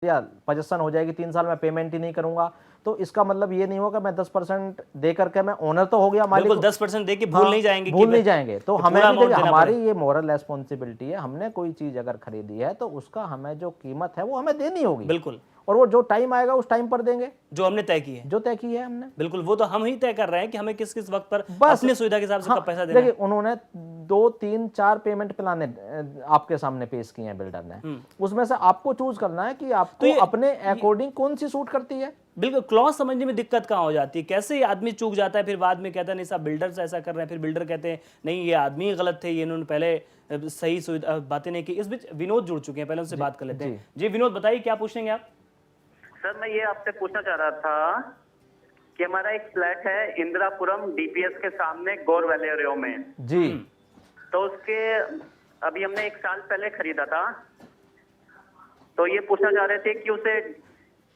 या पजेशन हो जाएगी 3 साल में पेमेंट ही नहीं करूंगा, तो इसका मतलब ये नहीं होगा मैं 10% दे करके मैं ओनर तो हो गया, मालिक 10% दे के भूल नहीं जाएंगे, भूल नहीं जाएंगे। तो हमें भी देखिए हमारी पड़े। ये मॉरल रेस्पॉन्सिबिलिटी है, हमने कोई चीज अगर खरीदी है तो उसका हमें जो कीमत है वो हमें देनी होगी। बिल्कुल, और वो जो टाइम आएगा उस टाइम पर देंगे जो हमने तय की है, जो तय की है हमने। बिल्कुल, वो तो हम ही तय कर रहे हैं कि हमें किस किस वक्त पर बस अपनी सुविधा के हिसाब से हाँ, कब पैसा देना है। देखिए उन्होंने 2 3 4 पेमेंट प्लान आपके सामने पेश किए हैं बिल्डर ने, उसमें से आपको चूज करना है कि आपको अपने अकॉर्डिंग कौन सी सूट करती है। बिल्कुल, क्लॉज समझने में दिक्कत कहाँ हो जाती है, कैसे ये आदमी चूक जाता है, फिर बाद में कहता है नहीं साहब बिल्डर से ऐसा कर रहे हैं, फिर बिल्डर कहते हैं नहीं ये आदमी गलत थे, ये इन्होंने पहले सही सुविधा बातें नहीं की। इस बीच विनोद जुड़ चुके हैं, पहले उनसे बात कर लेते हैं। जी विनोद, बताइए क्या पूछेंगे आप? सर मैं ये आपसे पूछना चाह रहा था कि हमारा एक फ्लैट है इंदिरापुरम डीपीएस के सामने गौर वैलेरियो में जी। तो उसके अभी हमने 1 साल पहले खरीदा था, तो ये पूछना चाह रहे थे कि उसे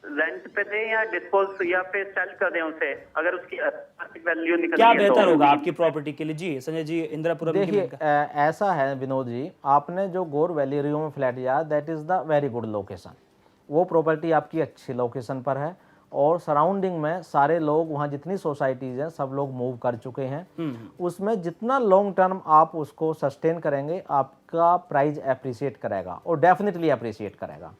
रेंट पे दें या डिस्पोज या फिर सेल कर दें उसे, अगर उसकी आर्थिक वैल्यू निकल क्या बेहतर होगा आपकी प्रॉपर्टी के लिए? जी संजय जी, इंदिरापुरम देखिए ऐसा है विनोद जी, आपने जो गौर वैलेरियो में फ्लैट लिया that is the very good location, वो प्रॉपर्टी आपकी अच्छी लोकेशन पर है और सराउंडिंग में सारे लोग वहाँ जितनी सोसाइटीज हैं सब लोग मूव कर चुके हैं। उसमें जितना लॉन्ग टर्म आप उसको सस्टेन करेंगे आपका प्राइस अप्रिशिएट करेगा और डेफिनेटली अप्रिशिएट करेगा।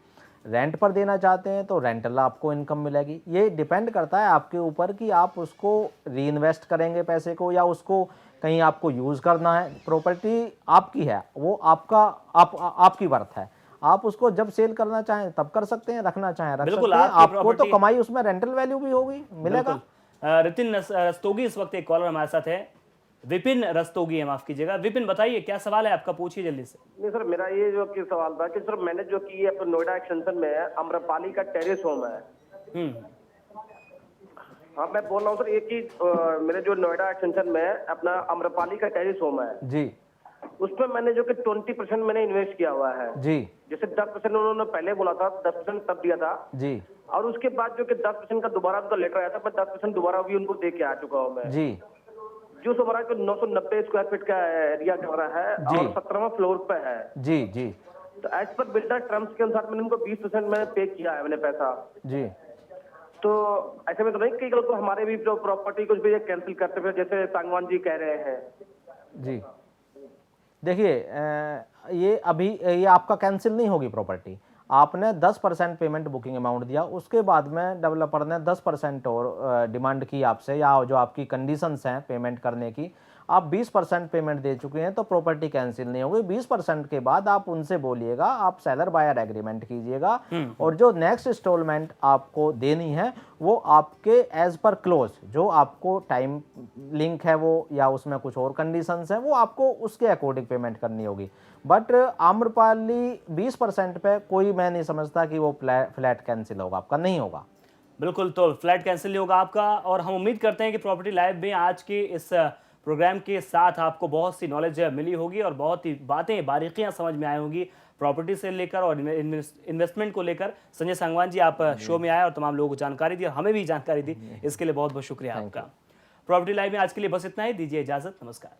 रेंट पर देना चाहते हैं तो रेंटल आपको इनकम मिलेगी, ये डिपेंड करता है आपके ऊपर कि आप उसको री इन्वेस्ट करेंगे पैसे को या उसको कहीं आपको यूज़ करना है। प्रॉपर्टी आपकी है, वो आपकी वर्थ है, आप उसको जब सेल करना चाहें तब कर सकते हैं, रखना चाहें रख सकते हैं, आपको तो कमाई उसमें रेंटल वैल्यू भी होगी, मिलेगा। रितिन रस्तोगी इस वक्त एक कॉलर हमारे साथ है, विपिन रस्तोगी है, माफ कीजिएगा। विपिन बताइए क्या सवाल है आपका, पूछिए जल्दी से। नहीं सर, मेरा ये जो कि सवाल था कि सर मैंने जो कि अपने नोएडा एक्सटेंशन में अम्रपाली का टेरेस होम है। हाँ मैं बोल रहा हूँ सर ये कि मेरे जो नोएडा एक्सटेंशन में अपना अम्रपाली का टेरेस होम है जी, उसमें मैंने जो कि 20% मैंने इन्वेस्ट किया हुआ है जी। जैसे 10% उन्होंने पहले बोला था, 10% तब दिया था जी, और उसके बाद जो कि 10% का दोबारा उनका लेटर आया था, मैं 10% दोबारा भी उनको दे के आ चुका हूँ मैं जी। जो हमारा 990 स्क्वायर फीट का एरिया हमारा है और 17वां फ्लोर पे है। जी जी। तो एज पर बिल्डर टर्म्स के अनुसार मैंने उनको 20% मैंने पे किया है मैंने पैसा जी। तो ऐसे में तो नहीं कि तो हमारे भी जो प्रॉपर्टी कुछ भी कैंसिल करते हुए जैसे सांगवान जी कह रहे हैं। जी देखिए ये अभी ये आपका कैंसिल नहीं होगी प्रॉपर्टी, आपने 10% पेमेंट बुकिंग अमाउंट दिया, उसके बाद में डेवलपर ने 10% और डिमांड की आपसे, या जो आपकी कंडीशंस हैं पेमेंट करने की, आप 20% पेमेंट दे चुके हैं तो प्रॉपर्टी कैंसिल नहीं होगी। 20% के बाद आप उनसे बोलिएगा, आप सेलर बायर एग्रीमेंट कीजिएगा और जो नेक्स्ट इंस्टॉलमेंट आपको देनी है वो आपके एज पर क्लोज जो आपको टाइम लिंक है वो या उसमें कुछ और कंडीशंस हैं वो आपको उसके अकॉर्डिंग पेमेंट करनी होगी। बट आम्रपाली 20% पे कोई मैं नहीं समझता कि वो फ्लैट कैंसिल होगा, आपका नहीं होगा। बिल्कुल, तो फ्लैट कैंसिल नहीं होगा आपका, और हम उम्मीद करते हैं कि प्रॉपर्टी लाइव में आज के इस प्रोग्राम के साथ आपको बहुत सी नॉलेज मिली होगी और बहुत ही बातें बारीकियां समझ में आई होंगी प्रॉपर्टी से लेकर और इन्वेस्टमेंट को लेकर। संजय सांगवान जी आप शो में आए और तमाम लोगों को जानकारी दी और हमें भी जानकारी दी, इसके लिए बहुत बहुत शुक्रिया आपका। प्रॉपर्टी लाइव में आज के लिए बस इतना ही, दीजिए इजाजत, नमस्कार।